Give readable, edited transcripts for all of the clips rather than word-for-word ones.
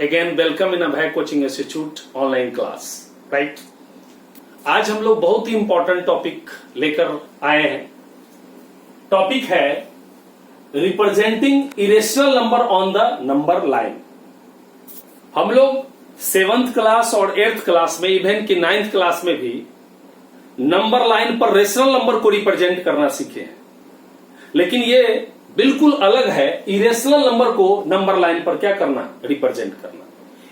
Again welcome in Abhay coaching institute online class. Right, आज हम लोग बहुत ही इंपॉर्टेंट टॉपिक लेकर आए हैं। टॉपिक है representing irrational number on the number line. हम लोग 7th क्लास और 8th क्लास में, इवन कि 9th क्लास में भी नंबर लाइन पर रेशनल नंबर को रिप्रेजेंट करना सीखे हैं, लेकिन ये बिल्कुल अलग है इरेशनल नंबर को नंबर लाइन पर क्या करना, रिप्रेजेंट करना।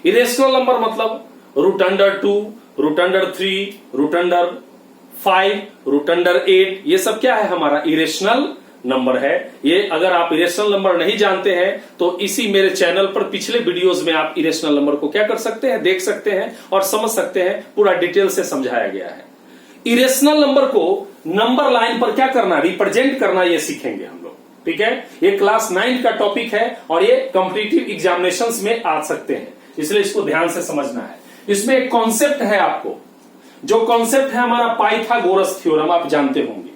इरेशनल नंबर मतलब √2, √3, √5, √8, ये सब क्या है, हमारा इरेशनल नंबर है। ये अगर आप इरेशनल नंबर नहीं जानते हैं तो इसी मेरे चैनल पर पिछले वीडियोस में आप इरेशनल नंबर को क्या कर सकते हैं, देख सकते हैं और समझ सकते हैं। पूरा डिटेल से समझाया गया है। इरेशनल नंबर को नंबर लाइन पर क्या करना, रिप्रेजेंट करना, ये सीखेंगे हम लोग। ठीक है, ये क्लास 9 का टॉपिक है और ये कॉम्पिटिटिव एग्जामिनेशंस में आ सकते हैं, इसलिए इसको ध्यान से समझना है। इसमें एक कॉन्सेप्ट है, आपको जो कॉन्सेप्ट है हमारा पाइथागोरस थ्योरम, आप जानते होंगे।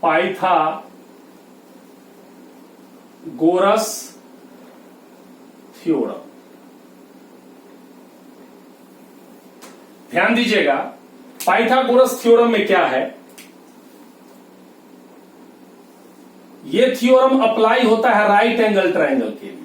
पाइथागोरस थ्योरम, ध्यान दीजिएगा। पाइथागोरस थ्योरम में क्या है, ये थ्योरम अप्लाई होता है राइट एंगल ट्रायंगल के लिए।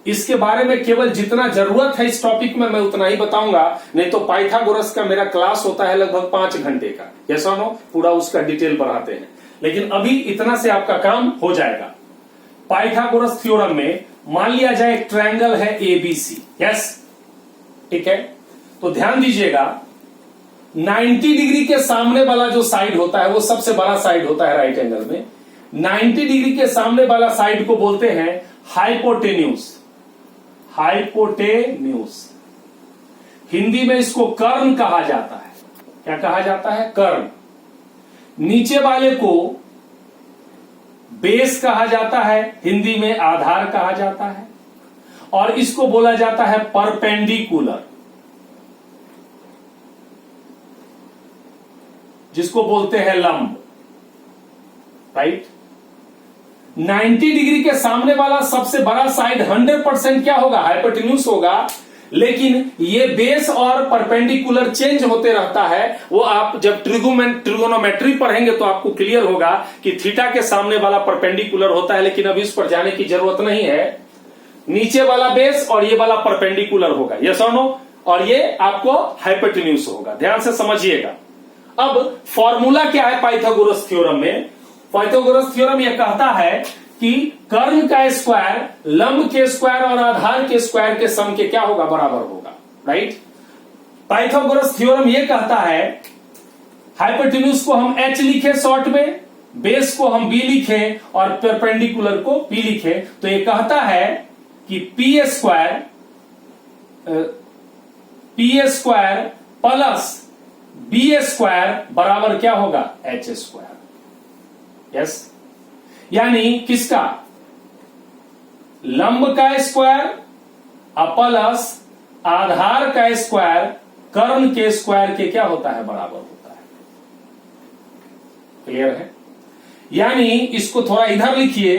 इसके बारे में केवल जितना जरूरत है इस टॉपिक में मैं उतना ही बताऊंगा, नहीं तो पाइथागोरस का मेरा क्लास होता है लगभग 5 घंटे का। यस और नो, पूरा उसका डिटेल बढ़ाते हैं, लेकिन अभी इतना से आपका काम हो जाएगा। पाइथागोरस थ्योरम में मान लिया जाए एक ट्रायंगल है ABC। यस, ठीक है, तो ध्यान दीजिएगा 90 डिग्री के सामने वाला जो साइड होता है वो सबसे बड़ा साइड होता है राइट एंगल में। 90 डिग्री के सामने वाला साइड को बोलते हैं हाइपोटेन्यूज। हाइपोटेन्यूज हिंदी में इसको कर्ण कहा जाता है। क्या कहा जाता है, कर्ण। नीचे वाले को बेस कहा जाता है, हिंदी में आधार कहा जाता है, और इसको बोला जाता है परपेंडिकुलर, जिसको बोलते हैं लंब। राइट, 90 डिग्री के सामने वाला सबसे बड़ा साइड 100% क्या होगा, हाइपोटेन्यूज होगा। लेकिन ये बेस और परपेंडिकुलर चेंज होते रहता है। वो आप जब ट्रिगोनोमेट्री पढ़ेंगे तो आपको क्लियर होगा कि थीटा के सामने वाला परपेंडिकुलर होता है, लेकिन अभी उस पर जाने की जरूरत नहीं है। नीचे वाला बेस और ये वाला परपेंडिकुलर होगा, यस और नो, और ये आपको हाइपोटेन्यूज होगा। ध्यान से समझिएगा। अब फॉर्मूला क्या है पाइथागोरस थ्योरम में? पाइथागोरस थ्योरम यह कहता है कि कर्ण का स्क्वायर लंब के स्क्वायर और आधार के स्क्वायर के सम के क्या होगा, बराबर होगा। राइट, पाइथागोरस थ्योरम यह कहता है हाइपोटेन्यूज को हम H लिखे शॉर्ट में, बेस को हम B लिखे और परपेंडिकुलर को P लिखे, तो यह कहता है कि P square plus B square बराबर क्या होगा, H स्क्वायर। यस, यानी किसका, लंब का स्क्वायर प्लस आधार का स्क्वायर कर्ण के स्क्वायर के क्या होता है, बराबर होता है। क्लियर है? यानी इसको थोड़ा इधर लिखिए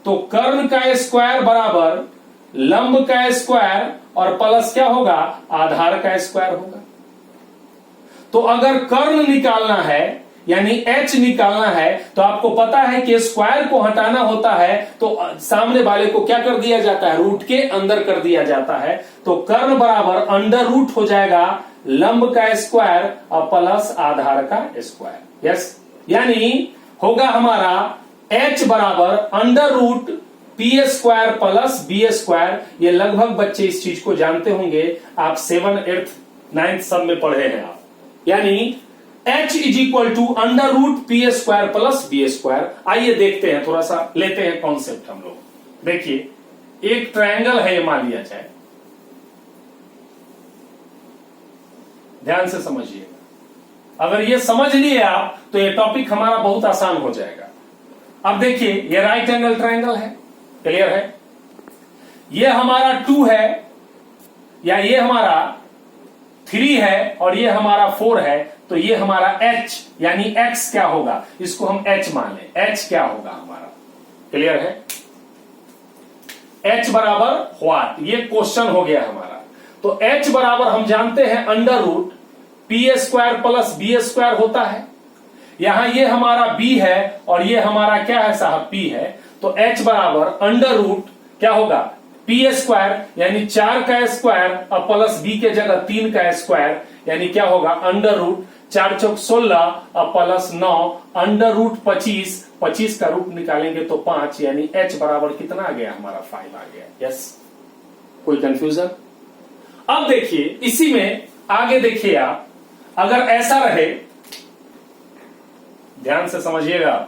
तो कर्ण का स्क्वायर बराबर लंब का स्क्वायर और प्लस क्या होगा, आधार का स्क्वायर होगा। तो अगर कर्ण निकालना है यानी H निकालना है तो आपको पता है कि स्क्वायर को हटाना होता है तो सामने वाले को क्या कर दिया जाता है, रूट के अंदर कर दिया जाता है। तो कर्ण बराबर अंडर रूट हो जाएगा लंब का स्क्वायर और प्लस आधार का स्क्वायर। यस, यानी होगा हमारा H बराबर under root P square plus B square. ये लगभग बच्चे इस चीज को जानते होंगे, आप 7th 8th 9th सब में पढ़े हैं आप। यानी H is equal to under root P square plus B square. आइए देखते हैं, थोड़ा सा लेते हैं कॉन्सेप्ट हम लोग। देखिए, एक ट्रायंगल है, ये मान लिया जाए, ध्यान से समझिएगा। अगर ये समझ लिए आप तो ये टॉपिक हमारा बहुत आसान हो जाएगा। अब देखिए, ये राइट एंगल ट्रायंगल है, क्लियर है। ये हमारा 2 है, या ये हमारा 3 है और ये हमारा 4 है, तो ये हमारा H यानी X क्या होगा, इसको हम H मान लें। H क्या होगा हमारा, क्लियर है। h बराबर व्हाट, ये क्वेश्चन हो गया हमारा। तो h बराबर हम जानते हैं under root P square plus B square होता है। यहां ये हमारा b है और ये हमारा क्या है साहब, p है। तो h बराबर अंडर रूट क्या होगा, पी स्क्वायर यानी 4 का स्क्वायर और प्लस b के जगह 3 का स्क्वायर, यानी क्या होगा अंडर रूट 4 चौक 16 और प्लस 9 अंडर रूट 25, 25 का रूट निकालेंगे तो 5, यानी h बराबर कितना आ गया हमारा 5 आ गया। यस, कोई कंफ्यूजन? अब देखिए इसी में आगे देखिए आप, अगर ऐसा रहे, ध्यान से समझिएगा,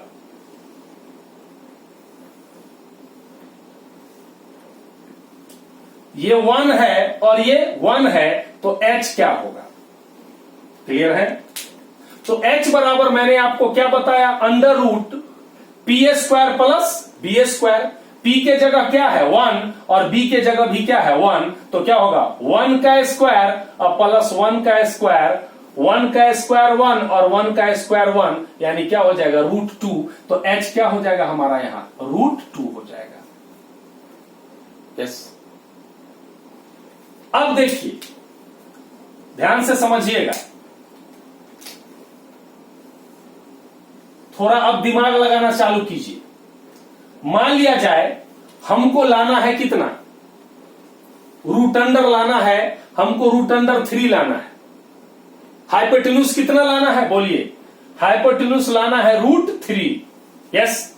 ये 1 है और ये 1 है, तो h क्या होगा, क्लियर है? तो h बराबर मैंने आपको क्या बताया, under root P square plus B square. p के जगह क्या है 1 और b के जगह भी क्या है 1, तो क्या होगा 1 का स्क्वायर और प्लस 1 का स्क्वायर, 1 का स्क्वायर 1 और 1 का स्क्वायर 1, यानी क्या हो जाएगा रूट 2। तो h क्या हो जाएगा हमारा यहां रूट 2 हो जाएगा। यस, अब देखिए ध्यान से समझिएगा, थोड़ा अब दिमाग लगाना चालू कीजिए। मान लिया जाए हमको लाना है कितना, रूट अंडर लाना है, हमको रूट अंडर 3 लाना है। हाइपोटेन्यूज कितना लाना है बोलिए, हाइपोटेन्यूज लाना है रूट 3। यस,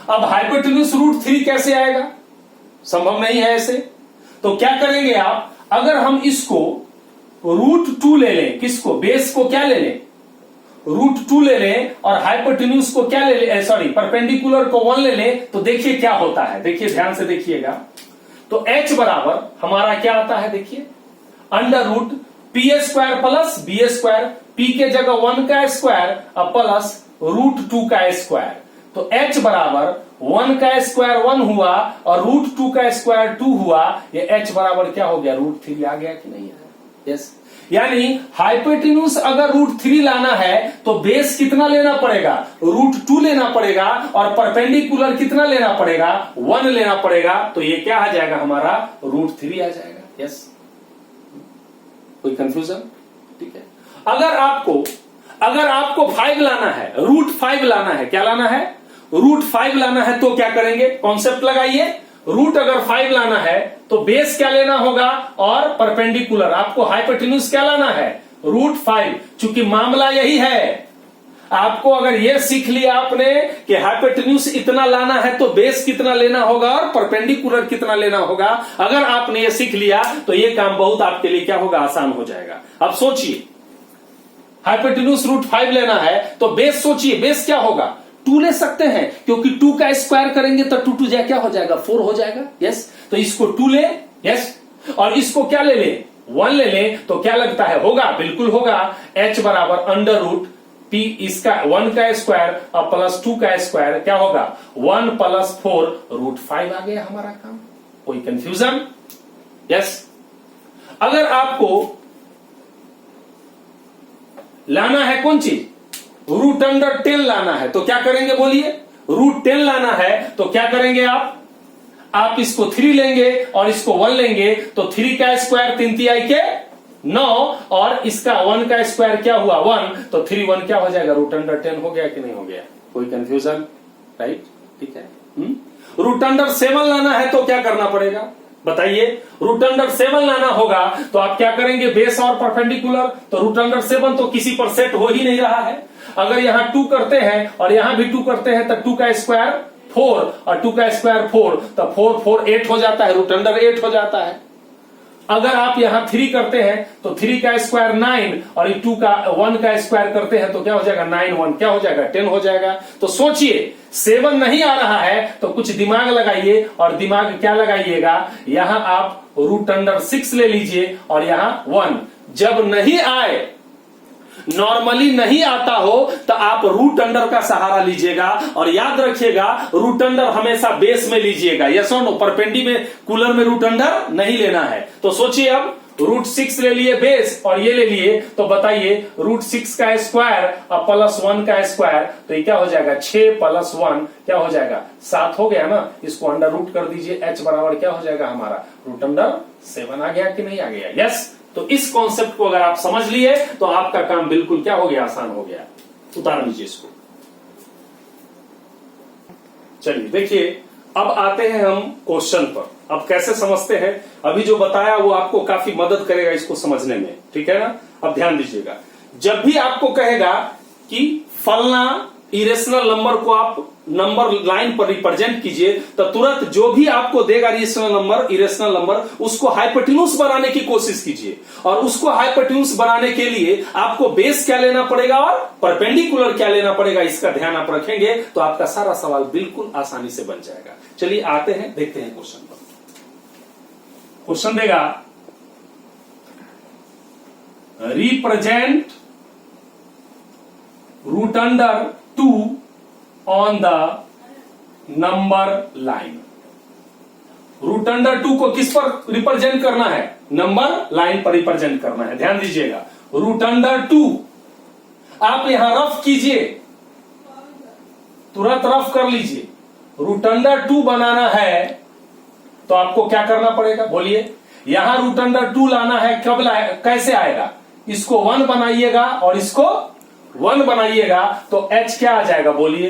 अब हाइपोटेन्यूज रूट 3 कैसे आएगा, संभव नहीं है ऐसे। तो क्या करेंगे आप, अगर हम इसको रूट 2 ले लें, किसको, बेस को क्या ले लें रूट 2 ले लें, और हाइपोटेन्यूज को क्या ले लें, सॉरी परपेंडिकुलर को 1 ले लें, तो देखिए क्या होता है। देखिए ध्यान से देखिएगा, तो h बराबर हमारा क्या आता है, देखिए under root P square plus B square, p के जगह 1 का स्क्वायर और प्लस रूट 2 का स्क्वायर। तो h बराबर 1 का स्क्वायर 1 हुआ और रूट 2 का स्क्वायर 2 हुआ, ये h बराबर क्या हो गया रूट 3 आ गया कि नहीं आया। यस, यानी हाइपोटेन्यूज अगर रूट 3 लाना है तो बेस कितना लेना पड़ेगा, रूट 2 लेना पड़ेगा, और परपेंडिकुलर कितना लेना पड़ेगा 1 लेना पड़ेगा। तो ये क्या आ जाएगा हमारा रूट 3 आ जाएगा। यस, कोई कंफ्यूजन? ठीक है। अगर आपको 5 लाना है, रूट 5 लाना है, क्या लाना है रूट 5 लाना है, तो क्या करेंगे, कॉन्सेप्ट लगाइए। रूट अगर 5 लाना है तो बेस क्या लेना होगा और परपेंडिकुलर, आपको हाइपोटेन्यूज क्या लाना है रूट 5। चूंकि मामला यही है, आपको अगर यह सीख लिया आपने कि हाइपोटेन्यूज इतना लाना है तो बेस कितना लेना होगा और परपेंडिकुलर कितना लेना होगा, अगर आपने यह सीख लिया तो यह काम बहुत आपके लिए क्या होगा, आसान हो जाएगा। अब सोचिए, हाइपोटेन्यूज रूट 5 लेना है तो बेस सोचिए, बेस क्या होगा 2 ले सकते हैं, क्योंकि 2 का स्क्वायर करेंगे तो 2 2 क्या हो जाएगा 4 हो जाएगा। यस, तो इसको 2 ले, यस, और इसको क्या ले ले 1 ले ले, तो क्या लगता है होगा, बिल्कुल होगा। h बराबर अंडर रूट p, इसका 1 का स्क्वायर और प्लस 2 का स्क्वायर क्या होगा 1 प्लस 4 रूट 5 आ गया हमारा काम। कोई कंफ्यूजन? यस, अगर आपको लाना है कौन चीज, रूट अंडर 10 लाना है, तो क्या करेंगे बोलिए, रूट 10 लाना है तो क्या करेंगे आप इसको 3 लेंगे और इसको 1 लेंगे, तो 3 का स्क्वायर 3 3 के 9 और इसका 1 का स्क्वायर क्या हुआ 1, तो 3 1 क्या हो जाएगा रूट अंडर 10 हो गया कि नहीं हो गया। कोई कंफ्यूजन? राइट, ठीक है। रूट अंडर 7 लाना है तो क्या करना पड़ेगा बताइए, रूट अंडर 7 लाना होगा तो आप क्या करेंगे, बेस और परपेंडिकुलर, तो रूट अंडर 7 तो किसी पर सेट हो ही नहीं रहा है। अगर यहां 2 करते हैं और यहां भी 2 करते हैं तो 2 का स्क्वायर 4 और 2 का स्क्वायर 4, तो 4 4 8 हो जाता है, रूट अंडर 8 हो जाता है। अगर आप यहां 3 करते हैं तो 3 का स्क्वायर 9 और 2 का 1 का स्क्वायर करते हैं तो क्या हो जाएगा 9 1 क्या हो जाएगा 10 हो जाएगा। तो सोचिए 7 नहीं आ रहा है तो कुछ दिमाग लगाइए, और दिमाग क्या लगाइएगा, यहां आप रूट अंडर 6 ले लीजिए और यहां 1। जब नहीं आए, नॉर्मली नहीं आता हो, तो आप रूट अंडर का सहारा लीजिएगा, और याद रखिएगा रूट अंडर हमेशा बेस में लीजिएगा। यस और नो, परपेंडिकुलर में रूट अंडर नहीं लेना है। तो सोचिए अब √6 ले लिए बेस और ये ले लिए, तो बताइए √6 का स्क्वायर और +1 का स्क्वायर, तो ये क्या हो जाएगा 6 + 1 क्या हो जाएगा 7 हो गया ना। इसको अंडर रूट कर दीजिए, h बराबर क्या हो जाएगा हमारा √7 आ गया कि नहीं आ गया? यस। तो इस कॉन्सेप्ट को अगर आप समझ लिए तो आपका काम बिल्कुल क्या हो गया, आसान हो गया। उतार लीजिए इसको। चलिए देखिए, अब आते हैं हम क्वेश्चन पर। अब कैसे समझते हैं, अभी जो बताया वो आपको काफी मदद करेगा इसको समझने में, ठीक है ना। अब ध्यान दीजिएगा, जब भी आपको कहेगा कि फलना इरेशनल नंबर को आप नंबर लाइन पर रिप्रेजेंट कीजिए, तो तुरंत जो भी आपको देगा इरेशनल नंबर उसको हाइपोटेन्यूज बनाने की कोशिश कीजिए। और उसको हाइपोटेन्यूज बनाने के लिए आपको बेस क्या लेना पड़ेगा और परपेंडिकुलर क्या लेना पड़ेगा, इसका ध्यान आप रखेंगे तो आपका सारा सवाल बिल्कुल आसानी से बन जाएगा। चलिए आते हैं, देखते हैं क्वेश्चन पर। क्वेश्चन देगा represent √2 on the number line. √2 को किस पर रिप्रेजेंट करना है, नंबर लाइन पर रिप्रेजेंट करना है। ध्यान दीजिएगा, √2 आप यहां रफ कीजिए, तुरंत रफ कर लीजिए। √2 बनाना है तो आपको क्या करना पड़ेगा, बोलिए। यहां √2 लाना है, कब कैसे आएगा, इसको 1 बनाइएगा और इसको 1 बनाइएगा तो h क्या आ जाएगा, बोलिए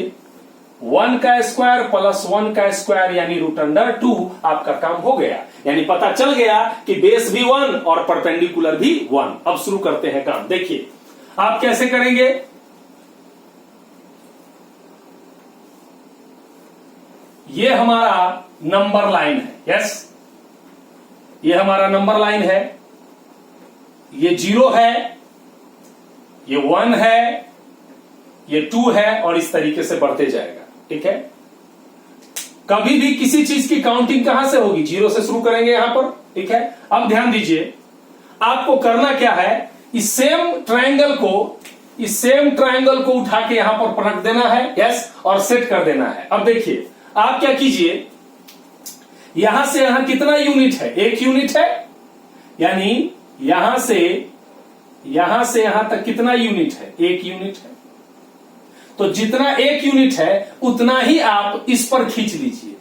1 का स्क्वायर + 1 का स्क्वायर यानी √2। आपका काम हो गया, यानी पता चल गया कि बेस भी 1 और परपेंडिकुलर भी 1। अब शुरू करते हैं काम। देखिए आप कैसे करेंगे, ये हमारा नंबर लाइन है, यस, ये हमारा नंबर लाइन है, ये 0 है, ये 1 है, ये 2 है और इस तरीके से बढ़ते जाएगा, ठीक है। कभी भी किसी चीज की काउंटिंग कहां से होगी, 0 से शुरू करेंगे यहां पर, ठीक है। अब ध्यान दीजिए, आपको करना क्या है, इस सेम ट्रायंगल को उठा के यहां पर रख देना है, यस, और सेट कर देना है। अब देखिए आप क्या कीजिए, यहां से यहां कितना यूनिट है, 1 यूनिट है, यानी यहां से यहां तक कितना यूनिट है, 1 यूनिट है। तो जितना 1 यूनिट है उतना ही आप इस पर खींच लीजिए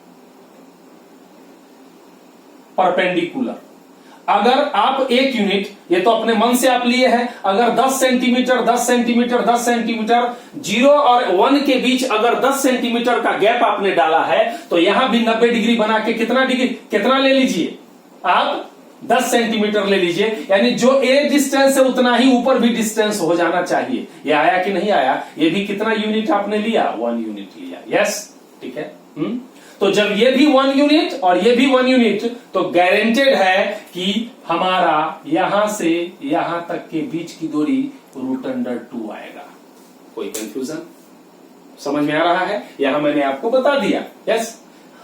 परपेंडिकुलर। अगर आप 1 यूनिट, ये तो अपने मन से आप लिए हैं, अगर 10 सेंटीमीटर 10 सेंटीमीटर 10 सेंटीमीटर 0 और 1 के बीच अगर 10 सेंटीमीटर का गैप आपने डाला है तो यहां भी 90 डिग्री बना के कितना ले लीजिए आप, 10 सेंटीमीटर ले लीजिए। यानी जो ए डिस्टेंस है उतना ही ऊपर भी डिस्टेंस हो जाना चाहिए। ये आया कि नहीं आया, ये भी कितना यूनिट आपने लिया, 1 यूनिट लिया, यस, ठीक है। तो जब ये भी 1 यूनिट और ये भी 1 यूनिट, तो गारंटेड है कि हमारा यहां से यहां तक के बीच की दूरी √2 आएगा। कोई कंफ्यूजन समझ में आ रहा है, यहां मैंने आपको बता दिया, यस।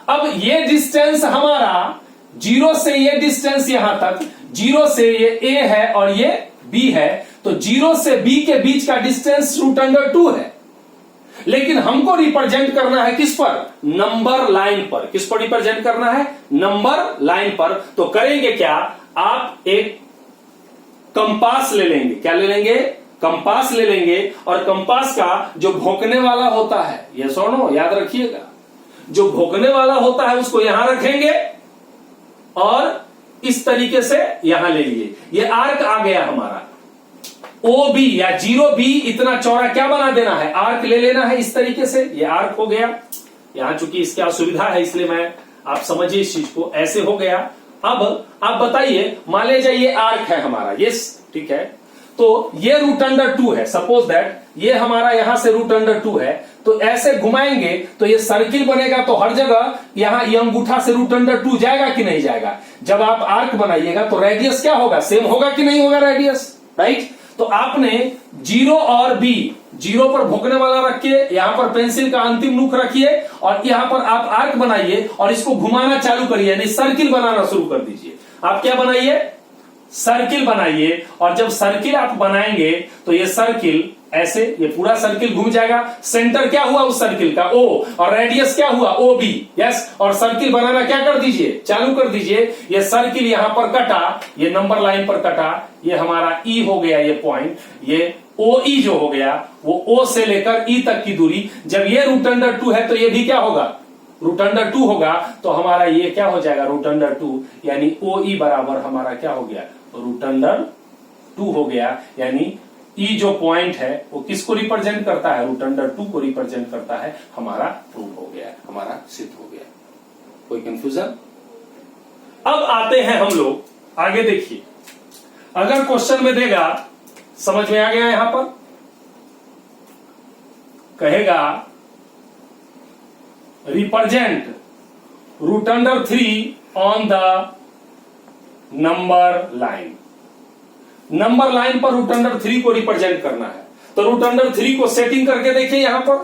अब ये डिस्टेंस हमारा 0 से ये डिस्टेंस यहां तक, 0 से ये a है और ये b है, तो 0 से b के बीच का डिस्टेंस √2 है। लेकिन हमको रिप्रेजेंट करना है किस पर, नंबर लाइन पर। किस पर रिप्रेजेंट करना है, नंबर लाइन पर। तो करेंगे क्या, आप एक कंपास ले लेंगे, क्या ले लेंगे, कंपास ले लेंगे, और कंपास का जो भोंकने वाला होता है, ये सुनो याद रखिएगा, जो भोंकने वाला होता है उसको यहां रखेंगे और इस तरीके से यहां ले लिए। ये आर्क आ गया हमारा OB या 0B, इतना चौड़ा क्या बना देना है, आर्क ले लेना है इस तरीके से, ये आर्क हो गया। यहां चूंकि इसकी असुविधा है इसलिए मैं, आप समझिए इस चीज को, ऐसे हो गया। अब आप बताइए, मान लीजिए ये आर्क है हमारा, यस, ठीक है। तो ये √2 है, सपोज दैट ये हमारा यहां से √2 है, तो ऐसे घुमाएंगे तो ये सर्किल बनेगा, तो हर जगह यहां ये अंगूठा से √2 जाएगा कि नहीं जाएगा। जब आप आर्क बनाइएगा तो रेडियस क्या होगा, सेम होगा कि नहीं होगा रेडियस, राइट। तो आपने 0 और B, 0 पर भोंकने वाला रखिए, यहां पर पेंसिल का अंतिम नुक रखिए और यहां पर आप आर्क बनाइए और इसको घुमाना चालू करिए, यानी सर्किल बनाना शुरू कर दीजिए। आप क्या बनाइए, सर्किल बनाइए, और जब सर्किल आप बनाएंगे तो ये सर्किल ऐसे ये पूरा सर्किल घूम जाएगा। सेंटर क्या हुआ उस सर्किल का? O, और रेडियस क्या हुआ? OB। यस, और सर्किल बनाना क्या कर दीजिए, चालू कर दीजिए। ये सर्किल यहां पर कटा, ये नंबर लाइन पर कटा, ये हमारा E हो गया, ये पॉइंट, ये OE जो हो गया वो O से लेकर E तक की दूरी। जब ये √2 है तो ये भी क्या होगा? √2 होगा। तो हमारा ये क्या हो जाएगा? √2, यानी OE बराबर हमारा क्या हो गया? √2 हो गया। यानी E जो पॉइंट है वो किसको रिप्रेजेंट करता है? √2 को रिप्रेजेंट करता है। हमारा प्रूव हो गया, हमारा सिद्ध हो गया। कोई कंफ्यूजन? अब आते हैं हम लोग आगे। देखिए, अगर क्वेश्चन में देगा, समझ में आ गया, यहां पर कहेगा represent √3 on the number line. Number line पर √3 को रिप्रेजेंट करना है। तो √3 को सेटिंग करके देखिए यहां पर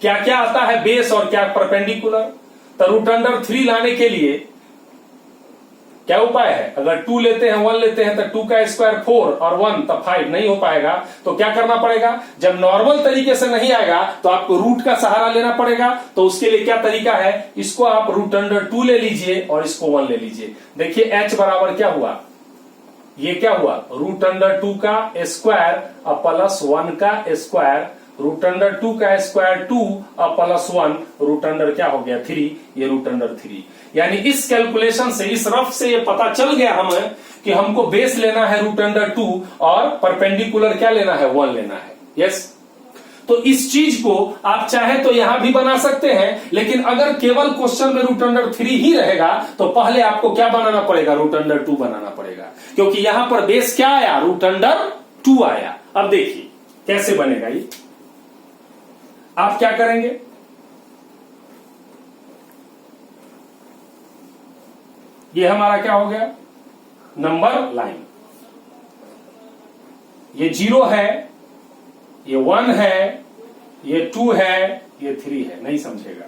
क्या क्या आता है, बेस और क्या परपेंडिकुलर। तो √3 लाने के लिए क्या उपाय है? अगर 2 लेते हैं, 1 लेते हैं तो 2 का स्क्वायर 4 और 1 तो 5, नहीं हो पाएगा। तो क्या करना पड़ेगा? जब नॉर्मल तरीके से नहीं आएगा तो आपको रूट का सहारा लेना पड़ेगा। तो उसके लिए क्या तरीका है? इसको आप √2 ले लीजिए और इसको 1 ले लीजिए। देखिए H बराबर क्या हुआ? ये क्या हुआ? √2 का स्क्वायर प्लस 1 का स्क्वायर, √2 का स्क्वायर 2 प्लस 1, √2 क्या हो गया? 3, ये √3। यानी इस कैलकुलेशन से, इस रफ से ये पता चल गया हमें कि हमको बेस लेना है √2 और परपेंडिकुलर क्या लेना है? 1 लेना है। यस, तो इस चीज को आप चाहे तो यहां भी बना सकते हैं, लेकिन अगर केवल क्वेश्चन में √3 ही रहेगा तो पहले आपको क्या बनाना पड़ेगा? √2 बनाना पड़ेगा, क्योंकि यहां पर बेस क्या आया? √2 आया। अब देखिए कैसे बनेगा ये। आप क्या करेंगे? ये हमारा क्या हो गया? Number line. ये 0 है, ये 1 है, ये 2 है, ये 3 है। नहीं समझेगा,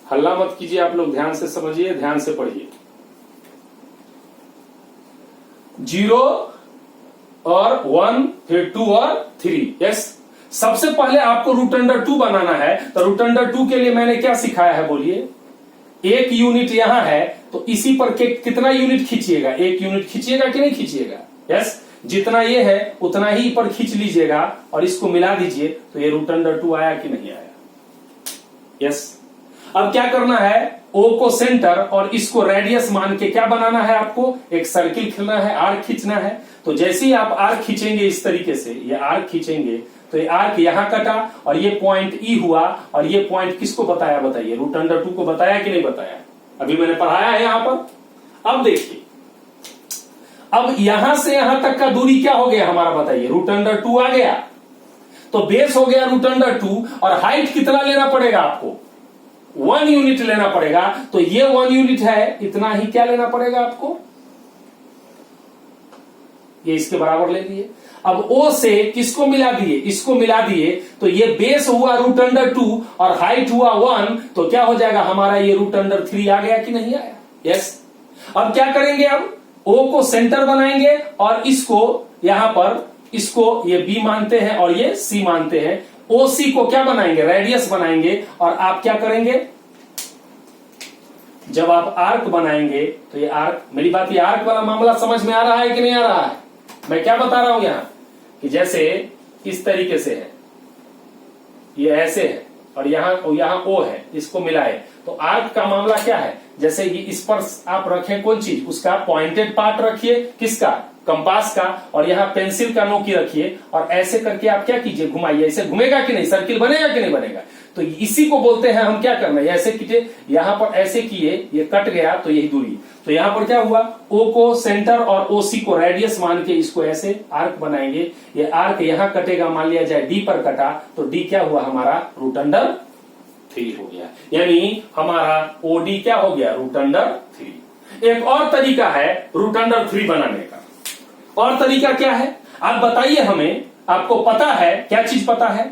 हल्ला मत कीजिए, आप लोग ध्यान से समझिए, ध्यान से पढ़िए। 0 और 1, फिर 2 और 3। यस, सबसे पहले आपको √2 बनाना है। तो √2 के लिए मैंने क्या सिखाया है बोलिए? 1 यूनिट यहां है तो इसी पर कितना यूनिट खींचिएगा? 1 यूनिट खींचिएगा कि नहीं खींचिएगा? यस, जितना ये है उतना ही पर खींच लीजिएगा और इसको मिला दीजिए। तो ये √2 आया कि नहीं आया? यस। अब क्या करना है? O को सेंटर और इसको रेडियस मान के क्या बनाना है? आपको एक सर्किल खींचना है, आर्क खींचना है। तो जैसे ही आप आर्क खींचेंगे इस तरीके से, ये आर्क खींचेंगे तो ये आर्क यहां कटा और ये पॉइंट E हुआ। और ये पॉइंट किसको बताया? बताइए, √2 को बताया कि नहीं बताया? अभी मैंने पढ़ाया है यहां पर। अब देखिए, अब यहां से यहां तक का दूरी क्या हो गया हमारा? बताइए, √2 आ गया। तो बेस हो गया √2 और हाइट कितना लेना पड़ेगा आपको? 1 यूनिट लेना पड़ेगा। तो ये 1 यूनिट है, इतना ही क्या लेना पड़ेगा आपको? ये इसके बराबर ले लिए। अब O से किसको मिला दिए? इसको मिला दिए। तो ये बेस हुआ √2 और हाइट हुआ 1। तो क्या हो जाएगा हमारा? ये √3 आ गया कि नहीं आया? यस। अब क्या करेंगे? अब O को सेंटर बनाएंगे और इसको यहां पर, इसको ये B मानते हैं और ये C मानते हैं। OC को क्या बनाएंगे? रेडियस बनाएंगे। और आप क्या करेंगे? जब आप आर्क बनाएंगे तो ये आर्क, मेरी बात, ये आर्क वाला मामला समझ में आ रहा है कि नहीं आ रहा है? मैं क्या बता रहा हूं यहां कि जैसे इस तरीके से है, ये ऐसे है और यहां O है, इसको मिलाए तो आर्क का मामला क्या है? जैसे ये इस पर आप रखें कौन चीज, उसका पॉइंटेड पार्ट रखिए, किसका? कंपास का, और यहाँ पेंसिल का नोकी रखिए और ऐसे करके आप क्या कीजिए? घुमाइए। ऐसे घूमेगा कि नहीं? सर्किल बनेगा कि नहीं बनेगा? तो इसी को बोलते हैं हम क्या करना है? ऐसे कीजिए, यहां पर ऐसे किए, ये कट गया तो यही दूरी। तो यहां पर क्या हुआ? O को सेंटर और OC को रेडियस मान के इसको ऐसे आर्क बनाएंगे। ये आर्क यहां कटेगा, मान लिया जाए D पर कटा, तो D क्या हुआ हमारा? √3 हो गया। यानी हमारा OD क्या हो गया? √3। एक और तरीका है √3 बनाने का। और तरीका क्या है? आप बताइए हमें। आपको पता है, क्या चीज पता है?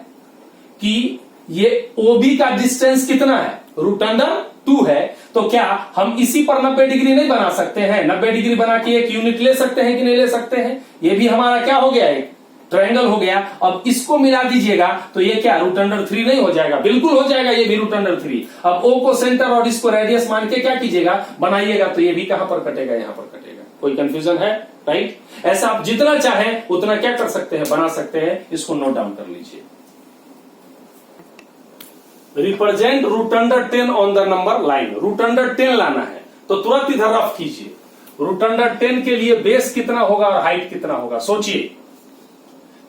कि ये OB का डिस्टेंस कितना है? √2 है। तो क्या हम इसी पर 90 डिग्री नहीं बना सकते हैं? 90 डिग्री बना के 1 यूनिट ले सकते हैं कि नहीं ले सकते हैं? ये भी हमारा क्या हो गया? एक ट्रायंगल हो गया। अब इसको मिला दीजिएगा तो ये क्या √3 नहीं हो जाएगा? बिल्कुल हो जाएगा, ये भी √3। अब O को सेंटर और इसको रेडियस मान के क्या कीजिएगा, बनाइएगा, तो ये भी कहां पर कटेगा, यहां पर कटेगा। कोई कंफ्यूजन है? राइट। ऐसा आप जितना चाहें उतना क्या कर सकते हैं, बना सकते हैं। इसको नोट डाउन कर लीजिए। Represent √10 on the number line. √10 लाना है तो तुरंत इधर रफ कीजिए। √10 के लिए बेस कितना होगा और हाइट कितना होगा, सोचिए।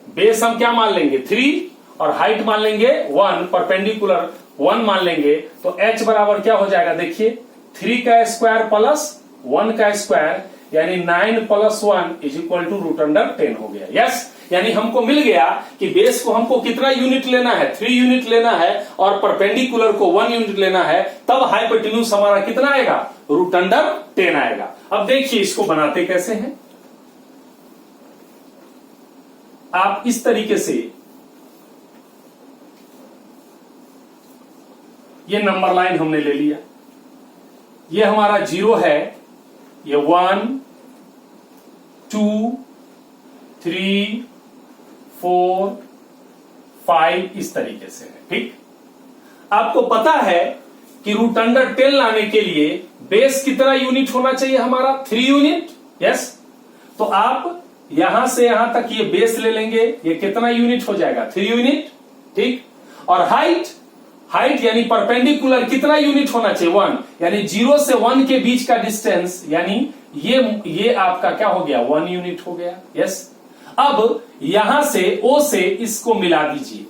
बेस हम क्या मान लेंगे, 3 और हाइट मान लेंगे 1, परपेंडिकुलर 1 मान लेंगे। तो h बराबर क्या हो जाएगा, देखिए 3 का स्क्वायर प्लस 1 का स्क्वायर यानी 9 + 1 इज इक्वल टू √10 हो गया। यस, यानी हमको मिल गया कि बेस को हमको कितना यूनिट लेना है, 3 यूनिट लेना है और परपेंडिकुलर को 1 यूनिट लेना है, तब हाइपोटेन्यूज हमारा कितना आएगा, √10 आएगा। अब देखिए इसको बनाते कैसे हैं। आप इस तरीके से ये नंबर लाइन हमने ले लिया, ये हमारा 0 है, ये 1 2 3 4 5 इस तरीके से है। ठीक, आपको पता है कि √10 लाने के लिए बेस कितना यूनिट होना चाहिए हमारा, 3 यूनिट। यस, तो आप यहां से यहां तक ये बेस ले लेंगे, ये कितना यूनिट हो जाएगा, 3 यूनिट। ठीक, और हाइट यानी परपेंडिकुलर कितना यूनिट होना चाहिए, 1, यानी 0 से 1 के बीच का डिस्टेंस, यानी ये आपका क्या हो गया, 1 यूनिट हो गया। यस, अब यहां से O से इसको मिला दीजिए।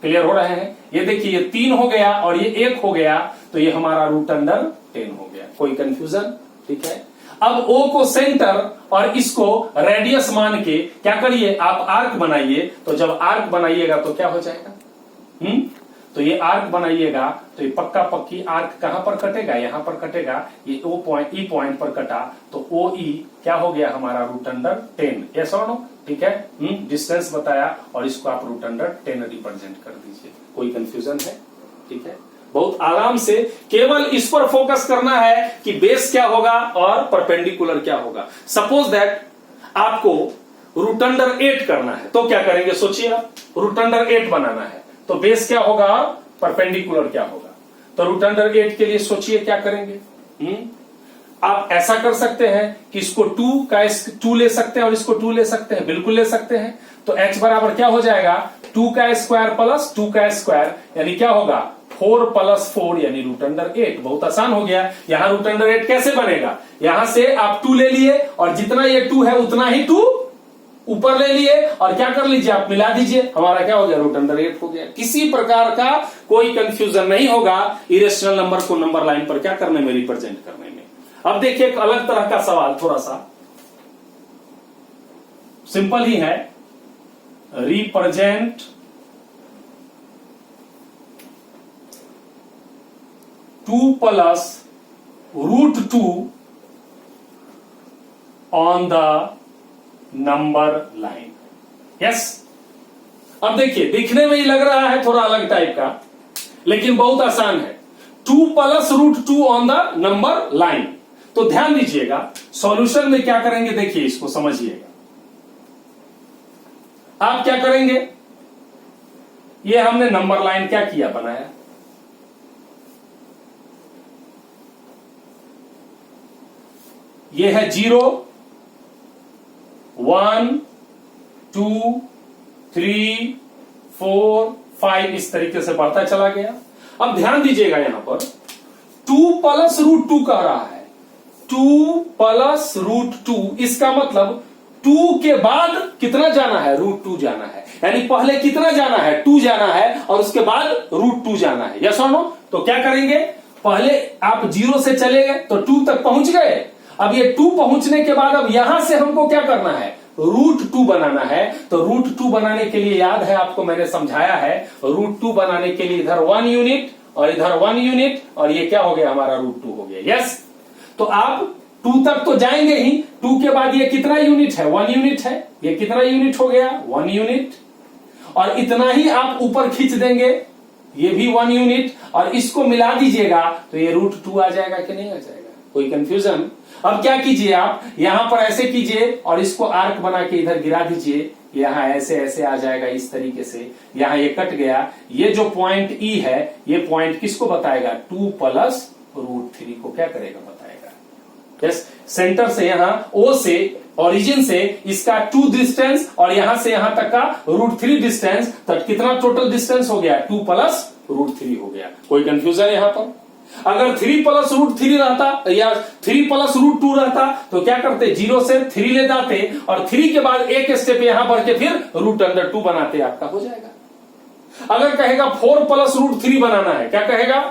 क्लियर हो रहे हैं? ये देखिए ये 3 हो गया और ये 1 हो गया, तो ये हमारा √10 हो गया। कोई कंफ्यूजन? ठीक है। अब O को सेंटर और इसको रेडियस मान के क्या करिए, आप आर्क बनाइए। तो जब आर्क बनाइएगा तो क्या हो जाएगा, तो ये आर्क बनाइएगा तो ये पक्का पक्की आर्क कहां पर कटेगा, यहां पर कटेगा। ये E पॉइंट पर कटा तो OE क्या हो गया हमारा √10। यस और नो? ठीक है, डिस्टेंस बताया और इसको आप √10 रिप्रेजेंट कर दीजिए। कोई कंफ्यूजन है? ठीक है, बहुत आराम से केवल इस पर फोकस करना है कि बेस क्या होगा और परपेंडिकुलर क्या होगा। सपोज दैट आपको √8 करना है तो क्या करेंगे, सोचिए आप, √8 बनाना है तो बेस क्या होगा और परपेंडिकुलर क्या होगा। तो √8 के लिए सोचिए क्या करेंगे। आप ऐसा कर सकते हैं कि इसको 2 ले सकते हैं और इसको 2 ले सकते हैं, बिल्कुल ले सकते हैं। तो h बराबर क्या हो जाएगा, 2 का स्क्वायर प्लस 2 का स्क्वायर यानी क्या होगा, 4 + 4 यानी √8। बहुत आसान हो गया। यहां √8 कैसे बनेगा, यहां से आप 2 ले लिए और जितना ये 2 है उतना ही 2 ऊपर ले लिए और क्या कर लीजिए, आप मिला दीजिए, हमारा क्या हो गया, √8 हो गया। किसी प्रकार का कोई कंफ्यूजन नहीं होगा इरेशनल नंबर को नंबर लाइन पर क्या करने में, रिप्रेजेंट करने में। अब देखिए एक अलग तरह का सवाल, थोड़ा सा सिंपल ही है। Represent 2 + √2 on the number line. Yes, अब देखिए दिखने में ही लग रहा है थोड़ा अलग टाइप का, लेकिन बहुत आसान है। 2 + √2 ऑन द नंबर लाइन। तो ध्यान दीजिएगा सॉल्यूशन में क्या करेंगे, देखिए इसको समझिएगा। आप क्या करेंगे, ये हमने नंबर लाइन क्या किया, बनाया। ये है 0 1 2 3 4 5 इस तरीके से बढ़ता चला गया। अब ध्यान दीजिएगा यहां पर 2 + √2 कह रहा है, 2 + √2, इसका मतलब 2 के बाद कितना जाना है, √2 जाना है। यानी पहले कितना जाना है, 2 जाना है और उसके बाद √2 जाना है। यस और नो? तो क्या करेंगे, पहले आप 0 से चले गए तो 2 तक पहुंच गए। अब ये 2 पहुंचने के बाद अब यहां से हमको क्या करना है, √2 बनाना है। तो √2 बनाने के लिए याद है आपको मैंने समझाया है, √2 बनाने के लिए इधर 1 यूनिट और इधर 1 यूनिट और ये क्या हो गया हमारा √2 हो गया। यस, तो आप 2 तक तो जाएंगे ही, 2 के बाद ये कितना यूनिट है, 1 यूनिट है। ये कितना यूनिट हो गया, 1 यूनिट। और इतना ही आप ऊपर खींच देंगे, ये भी 1 यूनिट और इसको मिला दीजिएगा तो ये √2 आ जाएगा कि नहीं आ जाएगा। कोई कंफ्यूजन? अब क्या कीजिए, आप यहां पर ऐसे कीजिए और इसको आर्क बना के इधर गिरा दीजिए, यहां ऐसे ऐसे आ जाएगा इस तरीके से, यहां ये कट गया। ये जो पॉइंट ई है, ये पॉइंट किसको बताएगा? 2 प्लस √3 को क्या करेगा? बताएगा। यस, सेंटर से यहां ओ से, ओरिजिन से इसका 2 डिस्टेंस और यहां से यहां तक का √3 डिस्टेंस, तो कितना टोटल डिस्टेंस हो गया? 2 प्लस √3 हो गया। कोई कंफ्यूजन यहां पर? अगर 3 प्लस √3 रहता या 3 प्लस √2 रहता तो क्या करते? 0 से 3 ले जाते और 3 के बाद एक स्टेप यहां बढ़ के फिर √√2 बनाते, आपका हो जाएगा। अगर कहेगा 4 प्लस √3 बनाना है, क्या कहेगा?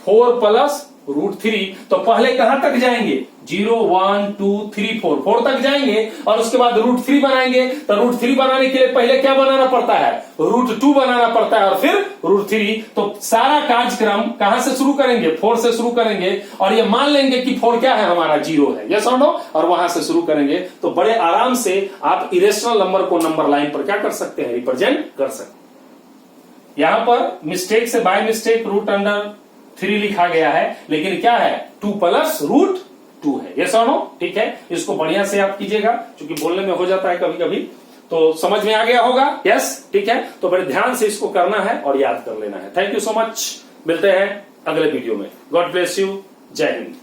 4 प्लस √3, तो पहले कहां तक जाएंगे? 0 1 2 3 4 तक जाएंगे और उसके बाद √3 बनाएंगे। तो √3 बनाने के लिए पहले क्या बनाना पड़ता है? √2 बनाना पड़ता है और फिर √3। तो सारा कार्यक्रम कहां से शुरू करेंगे? 4 से शुरू करेंगे और ये मान लेंगे कि 4 क्या है? हमारा 0 है, यस और नो, और वहां से शुरू करेंगे। तो बड़े आराम से आप इरेशनल नंबर को नंबर लाइन पर क्या कर सकते हैं? रिप्रेजेंट कर सकते हैं। यहां पर मिस्टेक से, बाय मिस्टेक √3 लिखा गया है, लेकिन क्या है? 2 प्लस √2 है, यस और नो, ठीक है। इसको बढ़िया से आप कीजिएगा, क्योंकि बोलने में हो जाता है कभी कभी, तो समझ में आ गया होगा, यस, ठीक है। तो बड़े ध्यान से इसको करना है और याद कर लेना है। थैंक यू सो मच, मिलते हैं अगले वीडियो में। गॉड ब्लेस यू, जय हिंद।